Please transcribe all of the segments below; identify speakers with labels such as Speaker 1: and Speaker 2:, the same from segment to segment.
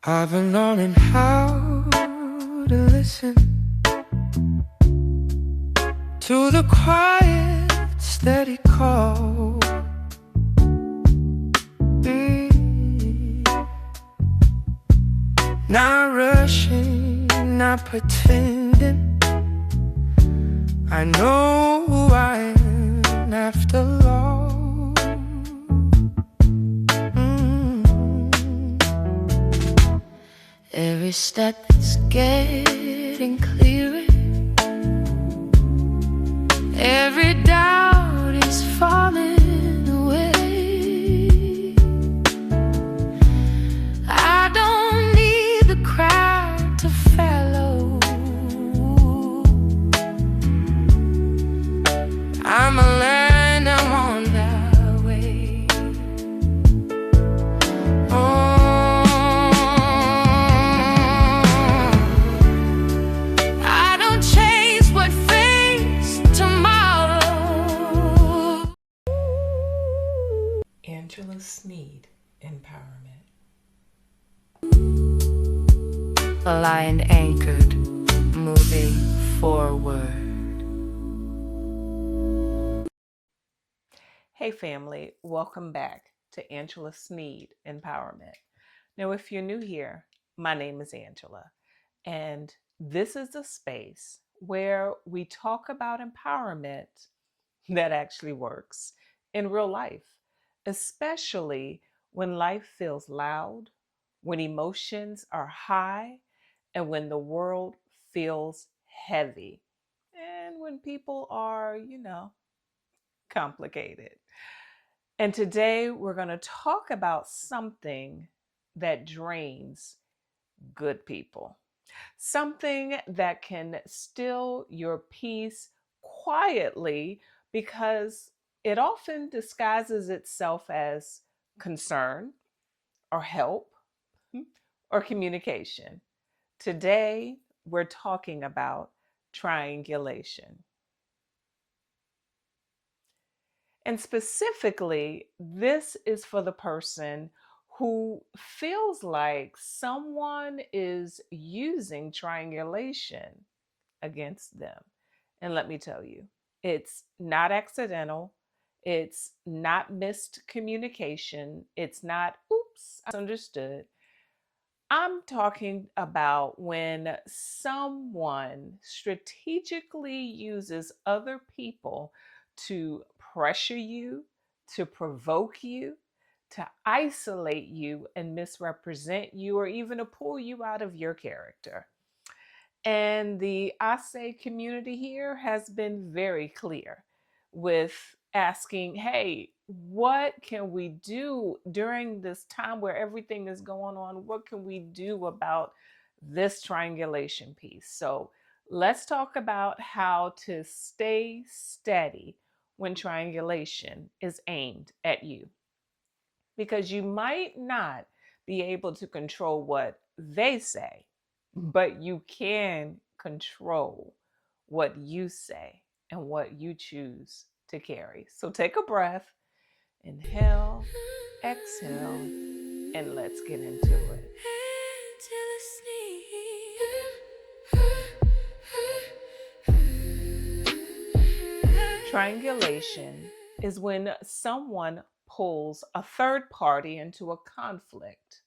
Speaker 1: I've been learning how to listen to the quiet, steady call. Mm. Not rushing, not pretending. I know who I am after all. Every step is getting clearer. Every doubt is falling away. I don't need the crowd to follow. I'm a learner, I'm on that way. I don't chase what fades tomorrow.
Speaker 2: Angela Snead Empowerment.
Speaker 1: Aligned, anchored, moving forward.
Speaker 2: Hey family, welcome back to Angela Snead Empowerment. Now, if you're new here, my name is Angela, and this is a space where we talk about empowerment that actually works in real life, especially when life feels loud, when emotions are high, and when the world feels heavy, and when people are, complicated. And today we're going to talk about something that drains good people, something that can steal your peace quietly because it often disguises itself as concern or help or communication. Today we're talking about triangulation. And specifically, this is for the person who feels like someone is using triangulation against them. And let me tell you, it's not accidental. It's not missed communication. It's not, oops, I misunderstood. I'm talking about when someone strategically uses other people to pressure you, to provoke you, to isolate you and misrepresent you, or even to pull you out of your character. And the I Say community here has been very clear with asking, hey, what can we do during this time where everything is going on? What can we do about this triangulation piece? So let's talk about how to stay steady when triangulation is aimed at you. Because you might not be able to control what they say, but you can control what you say and what you choose to carry. So take a breath, inhale, exhale, and let's get into it. Triangulation is when someone pulls a third party into a conflict,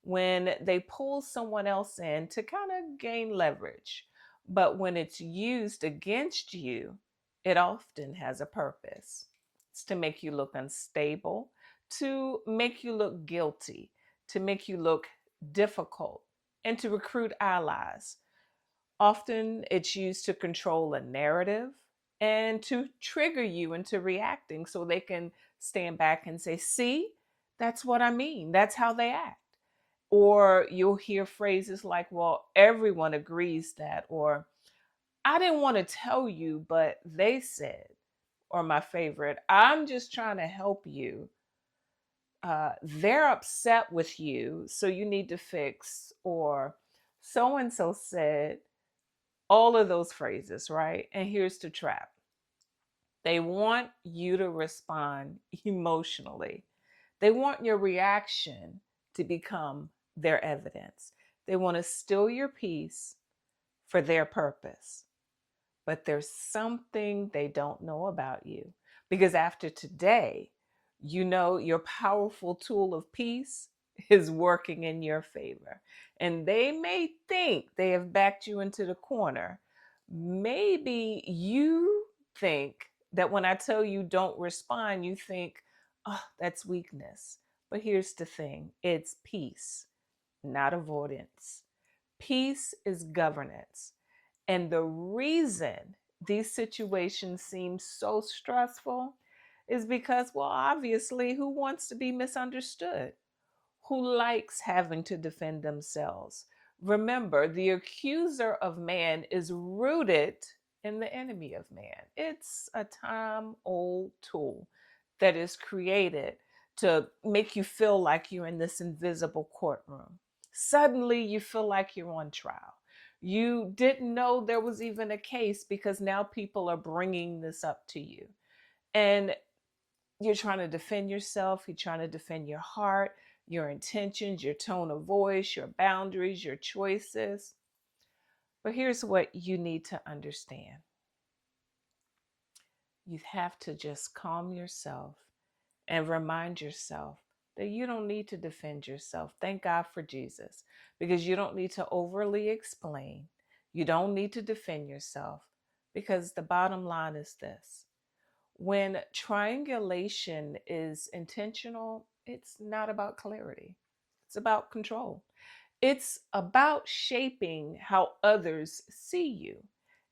Speaker 2: when they pull someone else in to kind of gain leverage. But when it's used against you, it often has a purpose. It's to make you look unstable, to make you look guilty, to make you look difficult, and to recruit allies. Often it's used to control a narrative and to trigger you into reacting so they can stand back and say, see, that's what I mean. That's how they act. Or you'll hear phrases like, well, everyone agrees that, or I didn't want to tell you, but they said, or my favorite, I'm just trying to help you. They're upset with you, so you need to fix, or so and so said, all of those phrases, right? And here's the trap, they want you to respond emotionally, they want your reaction to become their evidence. They want to steal your peace for their purpose. But there's something they don't know about you. Because after today, you know your powerful tool of peace is working in your favor. And they may think they have backed you into the corner. Maybe you think that when I tell you don't respond, you think, oh, that's weakness. But here's the thing, it's peace, not avoidance. Peace is governance. And the reason these situations seem so stressful is because, well, obviously, who wants to be misunderstood? Who likes having to defend themselves? Remember, the accuser of man is rooted in the enemy of man. It's a time old tool that is created to make you feel like you're in this invisible courtroom. Suddenly, you feel like you're on trial. You didn't know there was even a case because now people are bringing this up to you. And you're trying to defend yourself, you're trying to defend your heart, your intentions, your tone of voice, your boundaries, your choices. But here's what you need to understand, you have to just calm yourself and remind yourself that you don't need to defend yourself. Thank God for Jesus, because you don't need to overly explain. You don't need to defend yourself, because the bottom line is this: when triangulation is intentional, it's not about clarity, it's about control. It's about shaping how others see you.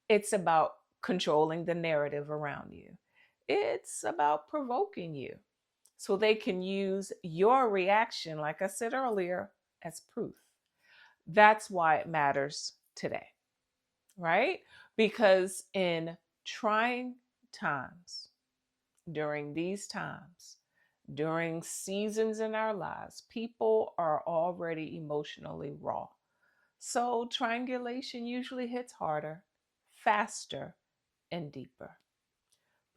Speaker 2: It's about controlling the narrative around you. It's about provoking you so they can use your reaction, like I said earlier, as proof. That's why it matters today, right? Because in trying times, during these times, during seasons in our lives, people are already emotionally raw. So triangulation usually hits harder, faster, and deeper.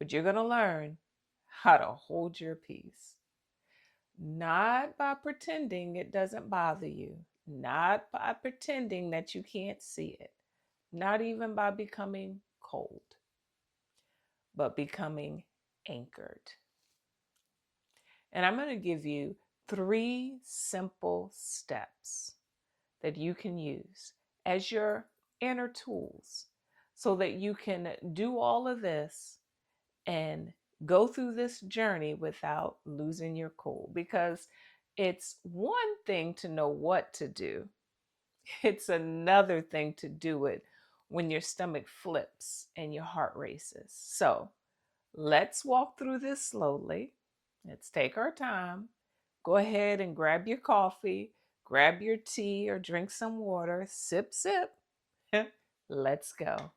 Speaker 2: But you're going to learn how to hold your peace. Not by pretending it doesn't bother you, not by pretending that you can't see it, not even by becoming cold, but becoming anchored. And I'm going to give you 3 simple steps that you can use as your inner tools so that you can do all of this and go through this journey without losing your cool. Because it's one thing to know what to do, it's another thing to do it when your stomach flips and your heart races. So let's walk through this slowly. Let's take our time. Go ahead and grab your coffee, grab your tea, or drink some water. Sip, sip. Let's go.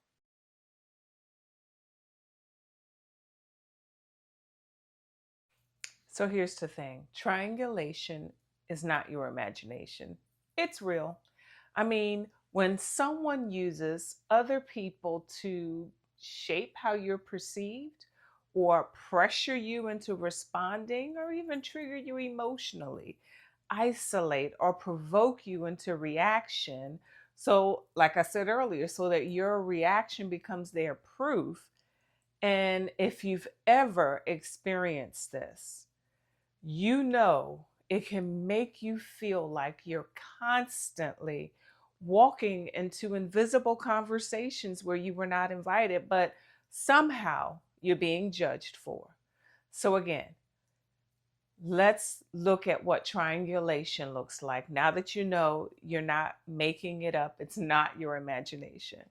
Speaker 2: So here's the thing, triangulation is not your imagination, it's real. I mean, when someone uses other people to shape how you're perceived, or pressure you into responding, or even trigger you emotionally, isolate or provoke you into reaction. So, like I said earlier, so that your reaction becomes their proof. And if you've ever experienced this, you know it can make you feel like you're constantly walking into invisible conversations where you were not invited, but somehow you're being judged for. So, again, let's look at what triangulation looks like. Now that you know you're not making it up, it's not your imagination.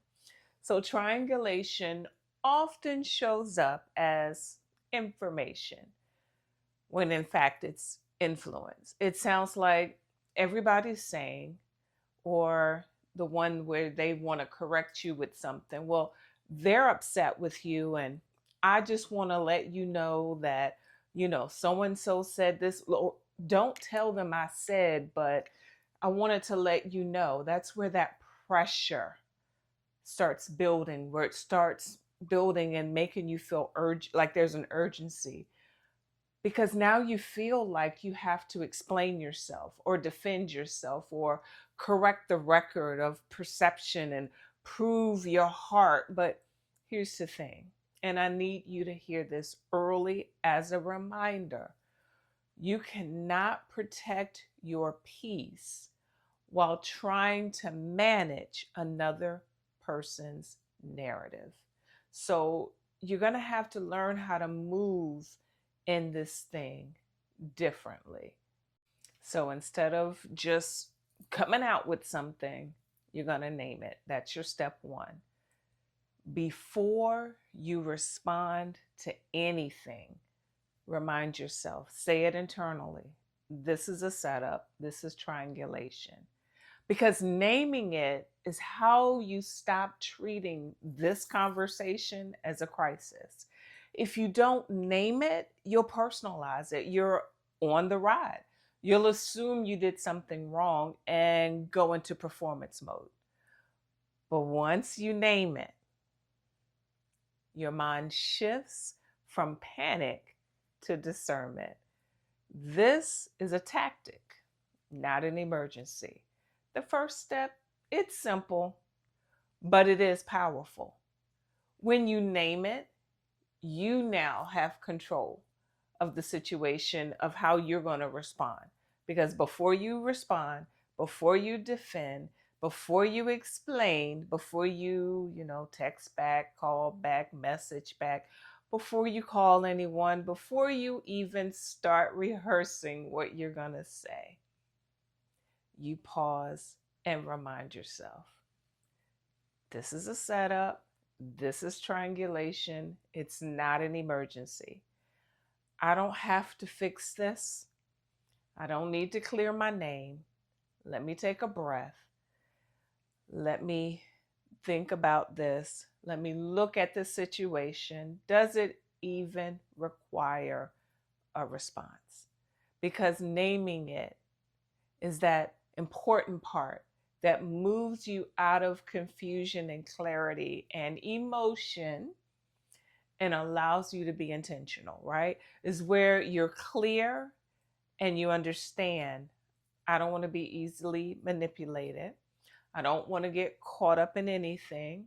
Speaker 2: So, triangulation often shows up as information when in fact it's influence. It sounds like everybody's saying, or the one where they want to correct you with something. Well, they're upset with you, and I just want to let you know that, so and so said this. Don't tell them I said, but I wanted to let you know. That's where that pressure starts building, where it starts building and making you feel like there's an urgency. because now you feel like you have to explain yourself or defend yourself or correct the record of perception and prove your heart. But here's the thing, and I need you to hear this early as a reminder: you cannot protect your peace while trying to manage another person's narrative. So you're going to have to learn how to move in this thing differently. So instead of just coming out with something, you're going to name it. That's your step one. Before you respond to anything, remind yourself, say it internally. This is a setup, this is triangulation. Because naming it is how you stop treating this conversation as a crisis. If you don't name it, you'll personalize it. You're on the ride. You'll assume you did something wrong and go into performance mode. But once you name it, your mind shifts from panic to discernment. This is a tactic, not an emergency. The first step, it's simple, but it is powerful. When you name it, you now have control of the situation, of how you're going to respond. Because before you respond, before you defend, before you explain, before you text back, call back, message back, before you call anyone, before you even start rehearsing what you're going to say, you pause and remind yourself, this is a setup. This is triangulation. It's not an emergency. I don't have to fix this. I don't need to clear my name. Let me take a breath. Let me think about this. Let me look at the situation. Does it even require a response? Because naming it is that important part that moves you out of confusion and clarity and emotion and allows you to be intentional, right? Is where you're clear and you understand, I don't want to be easily manipulated. I don't want to get caught up in anything.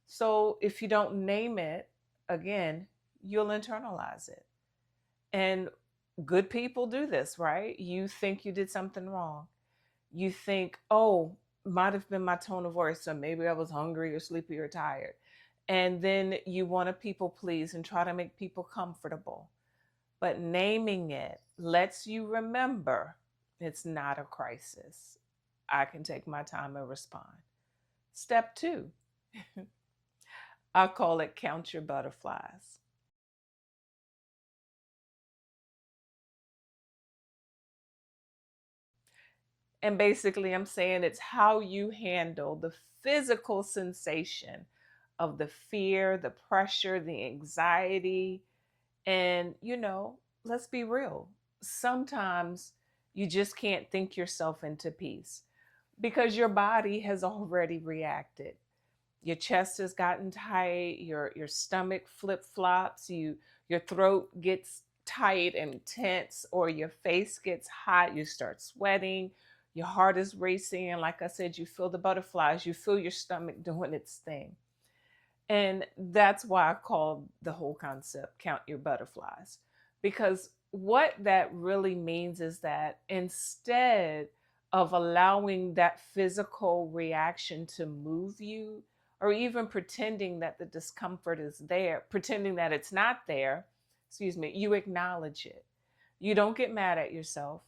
Speaker 2: So if you don't name it, again, you'll internalize it. And good people do this, right? You think you did something wrong. You think, oh, might have been my tone of voice, so maybe I was hungry or sleepy or tired. And then you want to people please and try to make people comfortable. But naming it lets you remember it's not a crisis. I can take my time and respond. Step two, I call it count your butterflies. And basically, I'm saying it's how you handle the physical sensation of the fear, the pressure, the anxiety. And, let's be real. Sometimes you just can't think yourself into peace because your body has already reacted. Your chest has gotten tight, your stomach flip-flops, your throat gets tight and tense, or your face gets hot, you start sweating, your heart is racing, and like I said, you feel the butterflies, you feel your stomach doing its thing. And that's why I call the whole concept count your butterflies. Because what that really means is that instead of allowing that physical reaction to move you, or even pretending that the discomfort is there, pretending that it's not there, you acknowledge it. You don't get mad at yourself.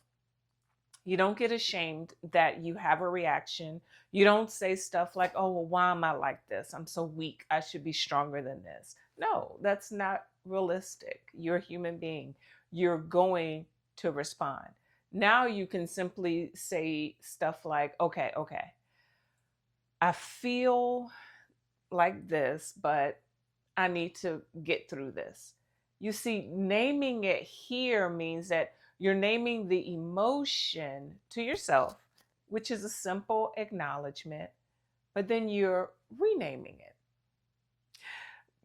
Speaker 2: You don't get ashamed that you have a reaction. You don't say stuff like, oh, well, why am I like this? I'm so weak. I should be stronger than this. No, that's not realistic. You're a human being. You're going to respond. Now you can simply say stuff like, okay, I feel like this, but I need to get through this. You see, naming it here means that you're naming the emotion to yourself, which is a simple acknowledgement, but then you're renaming it.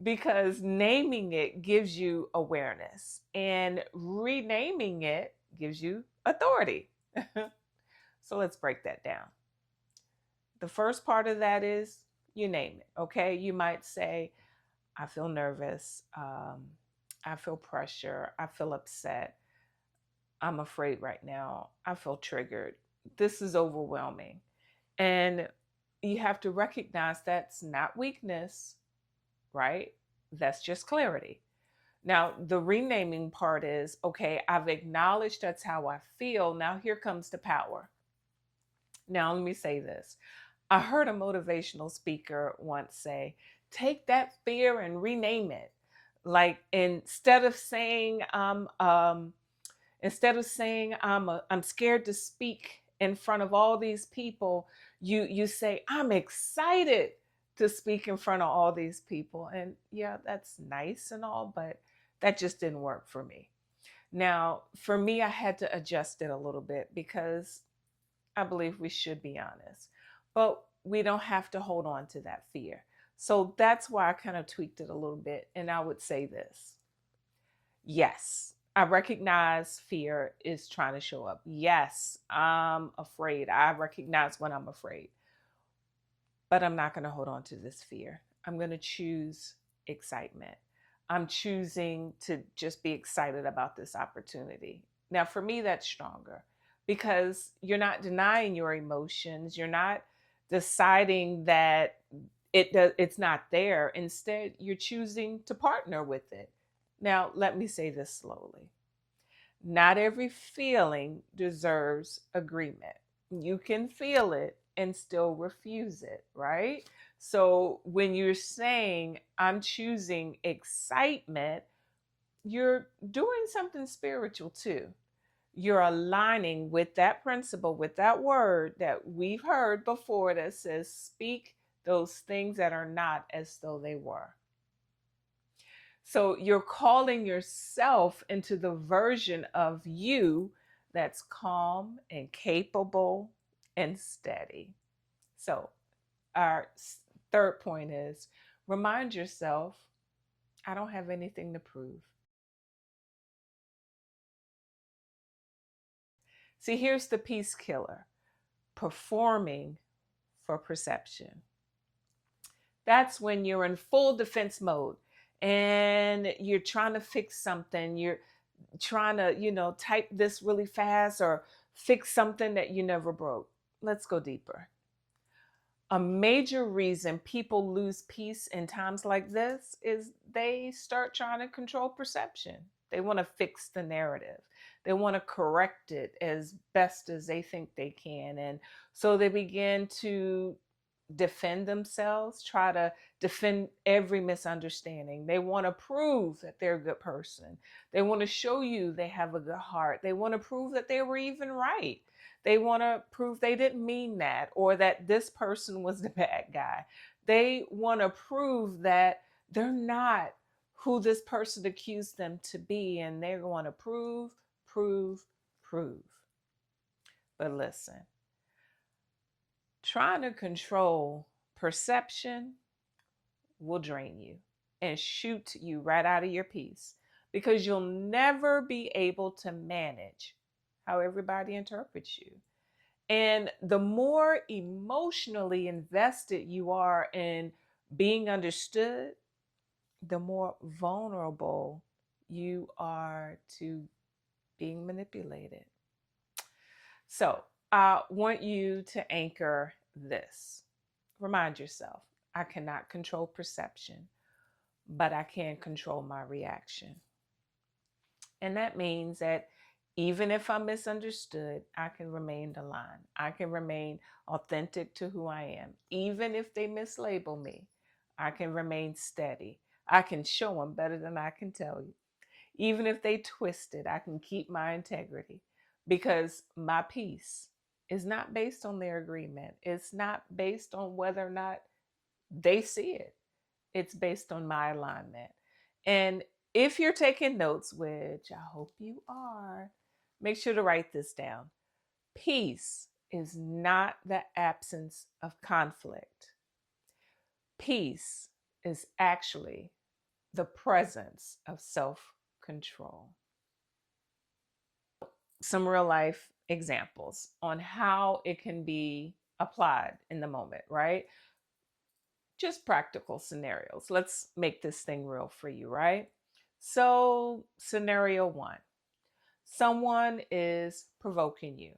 Speaker 2: because naming it gives you awareness and renaming it gives you authority. So let's break that down. The first part of that is you name it. Okay. You might say, I feel nervous. I feel pressure. I feel upset. I'm afraid right now. I feel triggered. This is overwhelming. And you have to recognize that's not weakness, right? That's just clarity. Now, the renaming part is okay, I've acknowledged that's how I feel. Now, here comes the power. Now, let me say this. I heard a motivational speaker once say, take that fear and rename it. Like instead of saying I'm scared to speak in front of all these people, you say I'm excited to speak in front of all these people. And yeah, that's nice and all, but that just didn't work for me. Now, for me, I had to adjust it a little bit because I believe we should be honest, but we don't have to hold on to that fear. So that's why I kind of tweaked it a little bit. And I would say this: yes, I recognize fear is trying to show up. Yes, I'm afraid. I recognize when I'm afraid, but I'm not going to hold on to this fear. I'm going to choose excitement. I'm choosing to just be excited about this opportunity. Now, for me, that's stronger because you're not denying your emotions. You're not deciding that it's not there. Instead, you're choosing to partner with it. Now, let me say this slowly. Not every feeling deserves agreement. You can feel it and still refuse it, right? So when you're saying, I'm choosing excitement, you're doing something spiritual too. You're aligning with that principle, with that word that we've heard before that says, speak those things that are not as though they were. So you're calling yourself into the version of you that's calm and capable and steady. So our third point is remind yourself, I don't have anything to prove. See, here's the peace killer: performing for perception. That's when you're in full defense mode and you're trying to fix something. You're trying to, type this really fast or fix something that you never broke. Let's go deeper. A major reason people lose peace in times like this is they start trying to control perception. They want to fix the narrative. They want to correct it as best as they think they can. And so they begin to defend themselves, try to defend every misunderstanding. They want to prove that they're a good person. They want to show you they have a good heart. They want to prove that they were even right. They want to prove they didn't mean that or that this person was the bad guy. They want to prove that they're not who this person accused them to be, and they want to prove, prove, prove. But listen, trying to control perception will drain you and shoot you right out of your peace because you'll never be able to manage how everybody interprets you. And the more emotionally invested you are in being understood, the more vulnerable you are to being manipulated. So I want you to anchor this. Remind yourself, I cannot control perception, but I can control my reaction. And that means that even if I'm misunderstood, I can remain aligned. I can remain authentic to who I am. Even if they mislabel me, I can remain steady. I can show them better than I can tell you. Even if they twist it, I can keep my integrity because my peace is not based on their agreement. It's not based on whether or not they see it. It's based on my alignment. And if you're taking notes, which I hope you are, make sure to write this down. Peace is not the absence of conflict. Peace is actually the presence of self control. Some real life examples on how it can be applied in the moment, right? Just practical scenarios. Let's make this thing real for you, right? So, scenario one, someone is provoking you.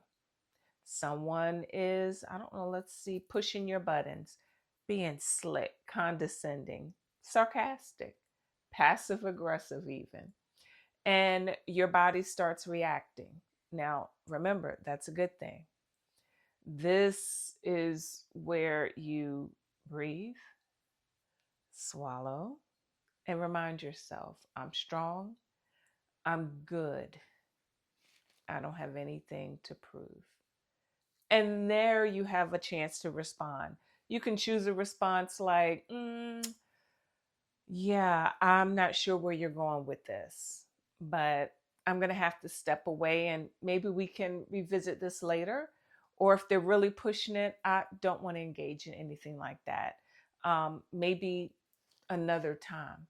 Speaker 2: Someone is, I don't know, let's see, pushing your buttons, being slick, condescending, sarcastic, passive aggressive, even. And your body starts reacting. Now, remember, that's a good thing. This is where you breathe, swallow, and remind yourself I'm strong, I'm good, I don't have anything to prove. And there you have a chance to respond. You can choose a response like, yeah, I'm not sure where you're going with this, but I'm going to have to step away and maybe we can revisit this later. Or if they're really pushing it, I don't want to engage in anything like that. Maybe another time,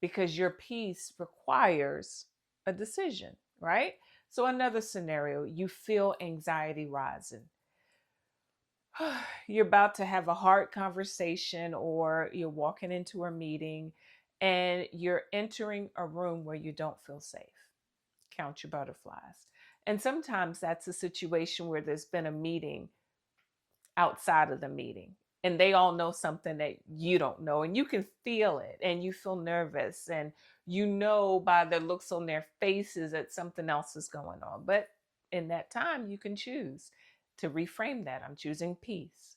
Speaker 2: because your peace requires a decision, right? So, another scenario, you feel anxiety rising. You're about to have a hard conversation, or you're walking into a meeting and you're entering a room where you don't feel safe. Count your butterflies. And sometimes that's a situation where there's been a meeting outside of the meeting and they all know something that you don't know, and you can feel it and you feel nervous, and you know by the looks on their faces that something else is going on. But in that time you can choose to reframe that. I'm choosing peace,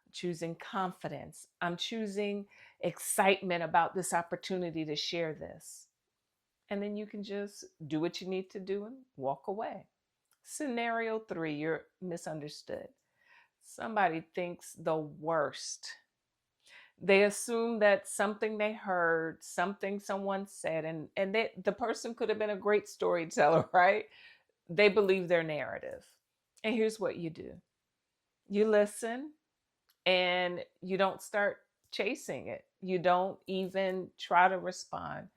Speaker 2: I'm choosing confidence, I'm choosing excitement about this opportunity to share this. And then you can just do what you need to do and walk away. Scenario three, you're misunderstood. Somebody thinks the worst. They assume that something they heard, something someone said, and the person could have been a great storyteller, right? They believe their narrative. And here's what you do: you listen, and you don't start chasing it. You don't even try to respond.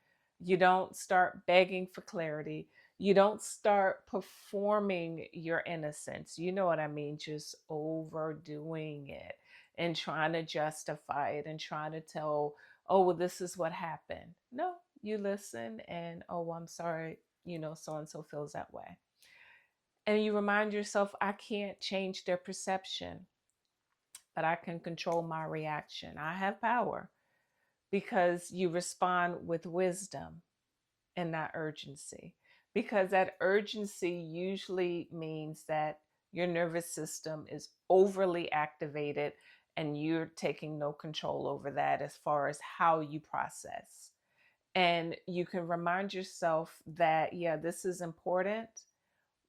Speaker 2: You don't start begging for clarity. You don't start performing your innocence. You know what I mean? Just overdoing it and trying to justify it and trying to tell, oh, well, this is what happened. No, you listen and, oh, I'm sorry, so and so feels that way. And you remind yourself, I can't change their perception, but I can control my reaction. I have power, because you respond with wisdom and not urgency. Because that urgency usually means that your nervous system is overly activated and you're taking no control over that as far as how you process. And you can remind yourself that, yeah, this is important,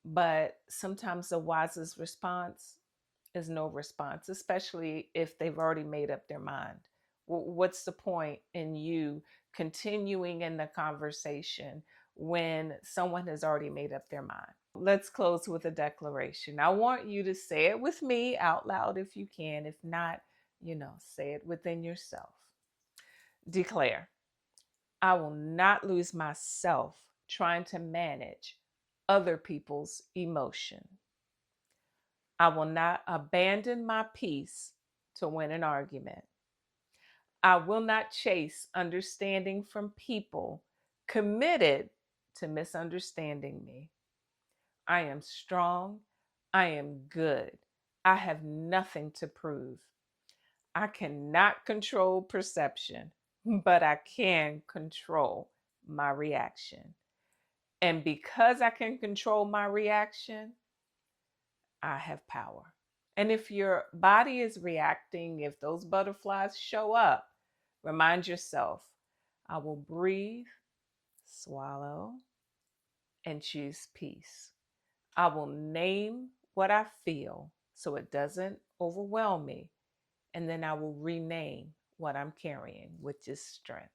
Speaker 2: but sometimes the wisest response is no response, especially if they've already made up their mind. What's the point in you continuing in the conversation when someone has already made up their mind? Let's close with a declaration. I want you to say it with me out loud if you can. If not, say it within yourself. Declare, I will not lose myself trying to manage other people's emotion. I will not abandon my peace to win an argument. I will not chase understanding from people committed to misunderstanding me. I am strong. I am good. I have nothing to prove. I cannot control perception, but I can control my reaction. And because I can control my reaction, I have power. And if your body is reacting, if those butterflies show up, remind yourself, I will breathe, swallow, and choose peace. I will name what I feel so it doesn't overwhelm me. And then I will rename what I'm carrying, which is strength.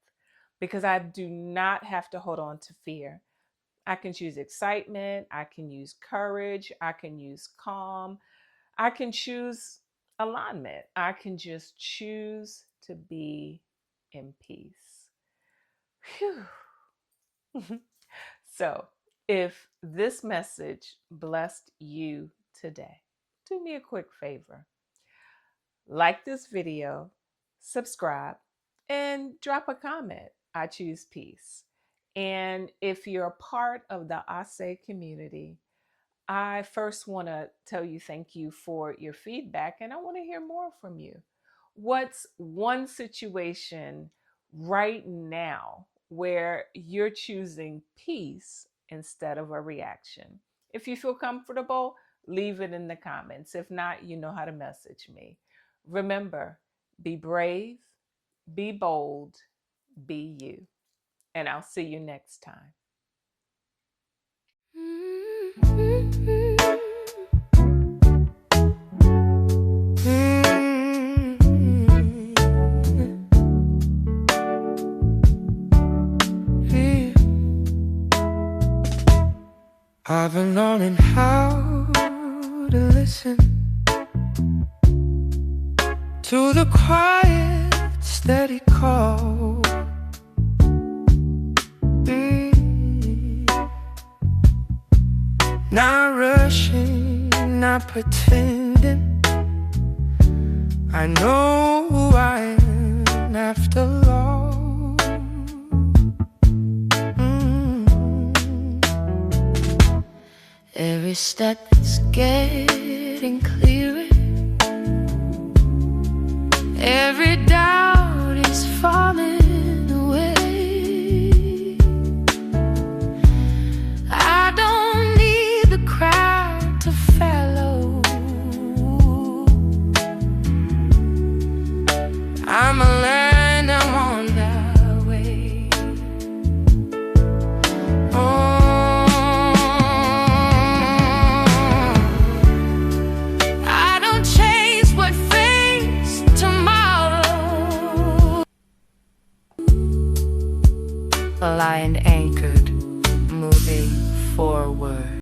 Speaker 2: Because I do not have to hold on to fear. I can choose excitement. I can use courage. I can use calm. I can choose alignment. I can just choose to be in peace. Phew. So, if this message blessed you today, do me a quick favor. Like this video, subscribe, and drop a comment. I choose peace. And if you're a part of the ASE community, I first want to tell you thank you for your feedback, and I want to hear more from you. What's one situation right now where you're choosing peace instead of a reaction? If you feel comfortable, leave it in the comments. If not, you know how to message me. Remember, be brave, be bold, be you. And I'll see you next time.
Speaker 1: I've been learning how to listen to the quiet, steady call. Not rushing, not pretending. I know who I am after all. Every step is getting clearer. Every doubt is falling away. I don't need the crowd to follow. I'm a learner, I'm on the way. Aligned, anchored, moving forward.